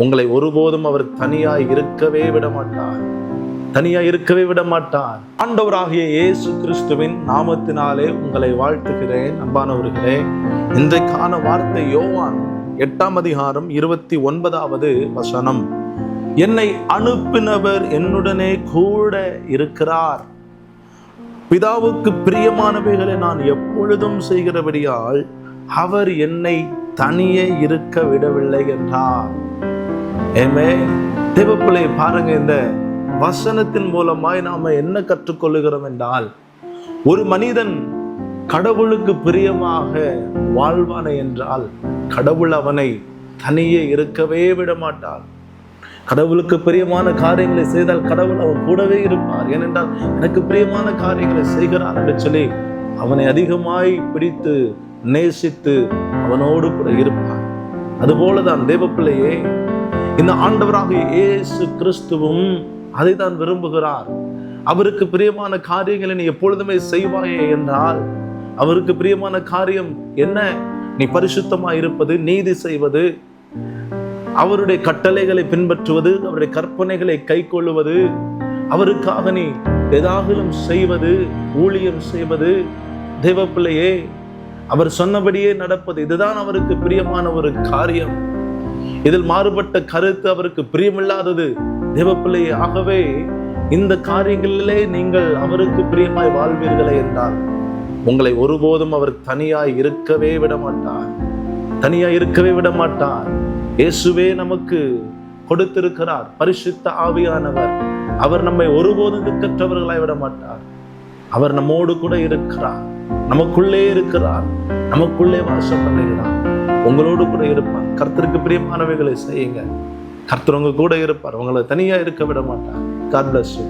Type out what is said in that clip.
உங்களை ஒருபோதும் அவர் தனியாய் இருக்கவே விட மாட்டார். தனியாய் இருக்கவே விட மாட்டார். ஆண்டவராகிய இயேசு கிறிஸ்துவின் நாமத்தினாலே உங்களை வாழ்த்துகிறேன். அன்பானவர்களே, இன்றைக்கான வார்த்தை யோவான் 8ஆம் அதிகாரம் 29வது வசனம். என்னை அனுப்பினவர் என்னுடனே கூட இருக்கிறார். பிதாவுக்கு பிரியமானவைகளை நான் எப்பொழுதும் செய்கிறபடியால் அவர் என்னை தனியே இருக்க விடவில்லை என்றார். தேவப்பிள்ளை பாருங்க, இந்த வசனத்தின் மூலமாய் நாம என்ன கற்றுக்கொள்ளுகிறோம் என்றால், ஒரு மனிதன் கடவுளுக்கு பிரியமாக வாழ்வானே என்றால் கடவுள் அவனை தனியே இருக்கவே விட மாட்டார். கடவுளுக்கு பிரியமான காரியங்களை செய்தால் கடவுள் அவன் கூடவே இருப்பார். ஏனென்றால் எனக்கு பிரியமான காரியங்களை செய்கிறார் என்று சொல்லி அவனை அதிகமாய் பிடித்து நேசித்து அவனோடு கூட இருப்பார். அதுபோலதான் தேவப்பிள்ளையே, இந்த ஆண்டவராகிய இயேசு கிறிஸ்துவும் அதை தான் விரும்புகிறார். அவருக்கு பிரியமான காரியங்களை நீ எப்பொழுதுமே செய்வாயே என்றால், அவருக்கு பிரியமான காரியம் என்ன? நீ பரிசுத்தமாய் இருப்பது, நீதி செய்வது, அவருடைய கட்டளைகளை பின்பற்றுவது, அவருடைய கற்பனைகளை கை கொள்ளுவது, அவருக்காக நீ ஏதாகிலும் செய்வது, ஊழியம் செய்வது. தேவப்பிள்ளையே, அவர் சொன்னபடியே நடப்பது, இதுதான் அவருக்கு பிரியமான ஒரு காரியம். இதில் மாறுபட்ட கருத்து அவருக்கு பிரியமில்லாதது. தேவப்பிள்ளையே, ஆகவே இந்த காரியங்களிலே நீங்கள் அவருக்கு பிரியமாய் வாழ்வீர்களே என்றால் உங்களை ஒருபோதும் அவர் தனியாய் இருக்கவே விட மாட்டார். தனியாய் இருக்கவே விட மாட்டார். இயேசுவே நமக்கு கொடுத்திருக்கிறார் பரிசுத்த ஆவியானவர். அவர் நம்மை ஒருபோதும் திக்கற்றவர்களாய் விட மாட்டார். அவர் நம்மோடு கூட இருக்கிறார், நமக்குள்ளே இருக்கிறார், நமக்குள்ளே வாசம் பண்ணுகிறார், உங்களோடு கூட இருப்பார். கர்த்தருக்கு பிரியமானவைகளை செய்யுங்க, கர்த்தர் உங்க கூட இருப்பார், உங்களை தனியா இருக்க விட மாட்டார். God bless you.